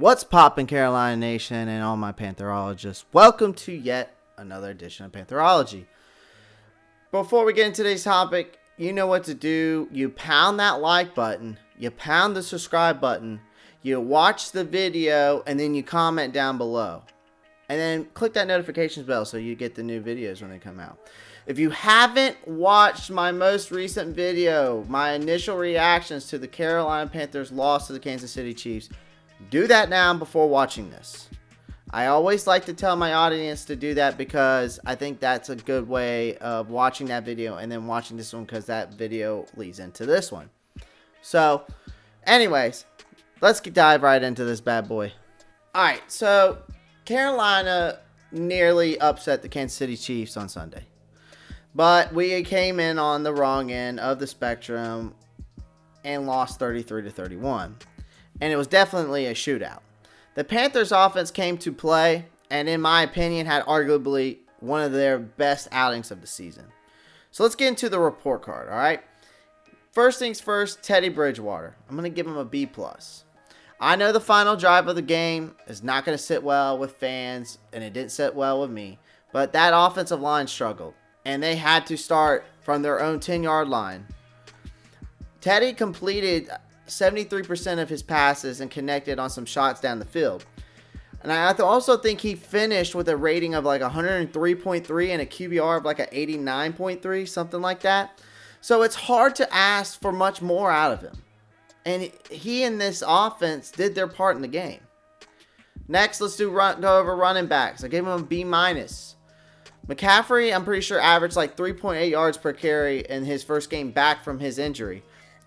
What's poppin', Carolina Nation and all my Pantherologists? Welcome to yet another edition of Pantherology. Before we get into today's topic, you know what to do. You pound that like button, you pound the subscribe button, you watch the video, and then you comment down below. And then click that notifications bell so you get the new videos when they come out. If you haven't watched my most recent video, my initial reactions to the Carolina Panthers' loss to the Kansas City Chiefs, do that now before watching this. I always like to tell my audience to do that because I think that's a good way of watching that video and then watching this one because that video leads into this one. So, anyways, let's dive right into this bad boy. Alright, so Carolina nearly upset the Kansas City Chiefs on Sunday. But we came in on the wrong end of the spectrum and lost 33-31. And it was definitely a shootout. The Panthers offense came to play and, in my opinion, had arguably one of their best outings of the season. So let's get into the report card, all right? First things first, Teddy Bridgewater. I'm going to give him a B+. I know the final drive of the game is not going to sit well with fans, and it didn't sit well with me. But that offensive line struggled, and they had to start from their own 10-yard line. Teddy completed 73% of his passes and connected on some shots down the field. And I also think he finished with a rating of like 103.3 and a QBR of like an 89.3, something like that. So it's hard to ask for much more out of him. And he and this offense did their part in the game. Next, let's go over running backs. I gave him a B-. McCaffrey, I'm pretty sure, averaged like 3.8 yards per carry in his first game back from his injury.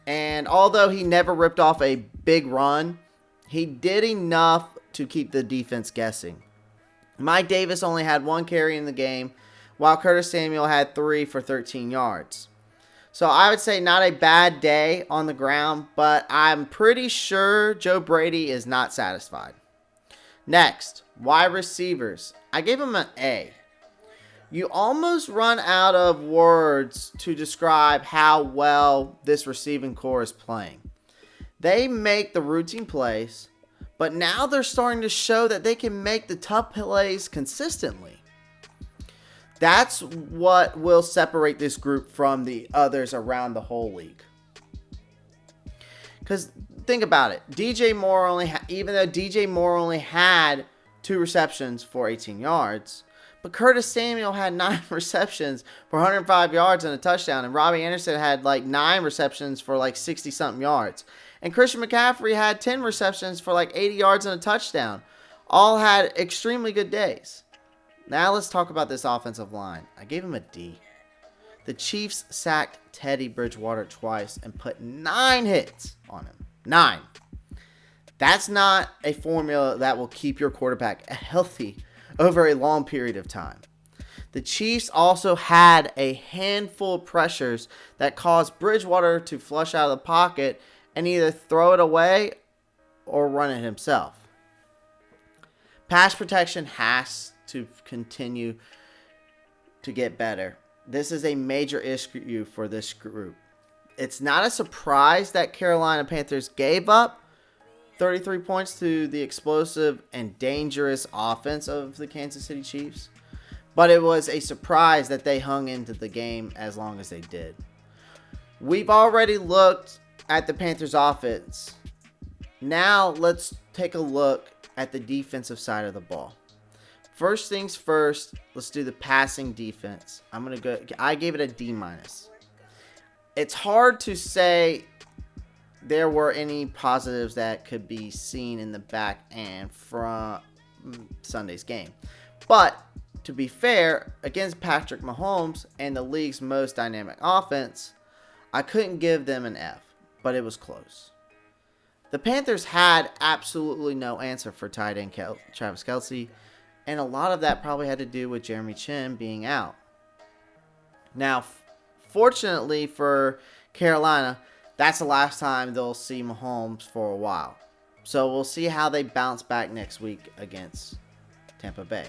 And although he never ripped off a big run, he did enough to keep the defense guessing. Mike Davis only had 1 carry in the game, while Curtis Samuel had 3 for 13 yards. So I would say not a bad day on the ground, but I'm pretty sure Joe Brady is not satisfied. Next, wide receivers. I gave him an A. You almost run out of words to describe how well this receiving core is playing. They make the routine plays, but now they're starting to show that they can make the tough plays consistently. That's what will separate this group from the others around the whole league. Because think about it. Even though DJ Moore only had 2 receptions for 18 yards, but Curtis Samuel had 9 receptions for 105 yards and a touchdown. And Robbie Anderson had like 9 receptions for like 60-something yards. And Christian McCaffrey had 10 receptions for like 80 yards and a touchdown. All had extremely good days. Now let's talk about this offensive line. I gave him a D. The Chiefs sacked Teddy Bridgewater twice and put 9 hits on him. 9. That's not a formula that will keep your quarterback healthy over a long period of time. The Chiefs also had a handful of pressures that caused Bridgewater to flush out of the pocket and either throw it away or run it himself. Pass protection has to continue to get better. This is a major issue for this group. It's not a surprise that Carolina Panthers gave up 33 points to the explosive and dangerous offense of the Kansas City Chiefs, but it was a surprise that they hung into the game as long as they did. We've already looked at the Panthers offense. Now let's take a look at the defensive side of the ball. First things first, let's do the passing defense. I gave it a D-. It's hard to say there were any positives that could be seen in the back end from Sunday's game. But to be fair, against Patrick Mahomes and the league's most dynamic offense, I couldn't give them an F, but it was close. The Panthers had absolutely no answer for tight end Travis Kelce, and a lot of that probably had to do with Jeremy Chin being out. Now, fortunately for Carolina, that's the last time they'll see Mahomes for a while. So we'll see how they bounce back next week against Tampa Bay.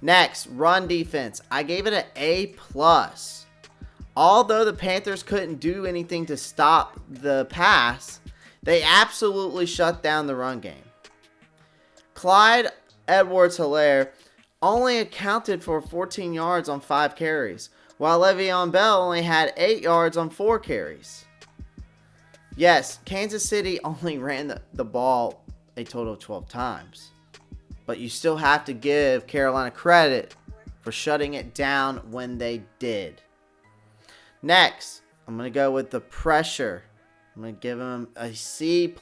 Next, run defense. I gave it an A+. Although the Panthers couldn't do anything to stop the pass, they absolutely shut down the run game. Clyde Edwards-Helaire only accounted for 14 yards on 5 carries, while Le'Veon Bell only had 8 yards on 4 carries. Yes, Kansas City only ran the ball a total of 12 times, but you still have to give Carolina credit for shutting it down when they did. Next, I'm going to go with the pressure. I'm going to give them a C+.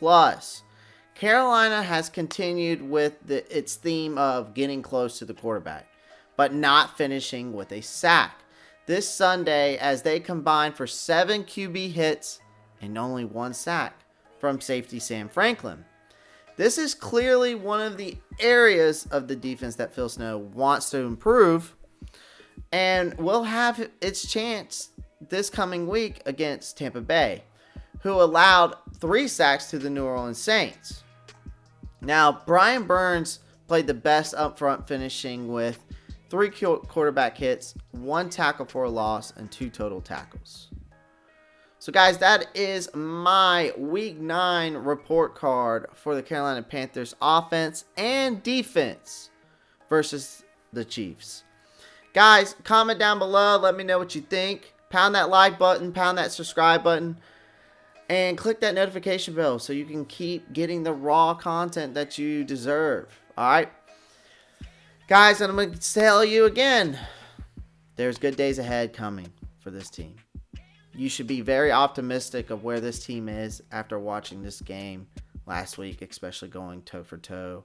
Carolina has continued with its theme of getting close to the quarterback, but not finishing with a sack. This Sunday, as they combined for 7 QB hits and only 1 sack from safety Sam Franklin. This is clearly one of the areas of the defense that Phil Snow wants to improve, and will have its chance this coming week against Tampa Bay, who allowed 3 sacks to the New Orleans Saints. Now, Brian Burns played the best up front, finishing with 3 quarterback hits, 1 tackle for a loss, and 2 total tackles. So, guys, that is my Week 9 report card for the Carolina Panthers offense and defense versus the Chiefs. Guys, comment down below. Let me know what you think. Pound that like button, pound that subscribe button, and click that notification bell so you can keep getting the raw content that you deserve. All right? Guys, and I'm going to tell you again, there's good days ahead coming for this team. You should be very optimistic of where this team is after watching this game last week, especially going toe for toe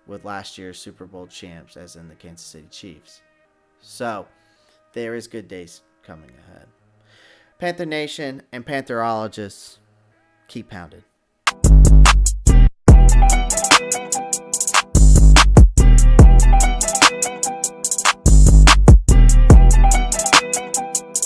with last year's Super Bowl champs, as in the Kansas City Chiefs. So, there is good days coming ahead. Panther Nation and Pantherologists, keep pounded.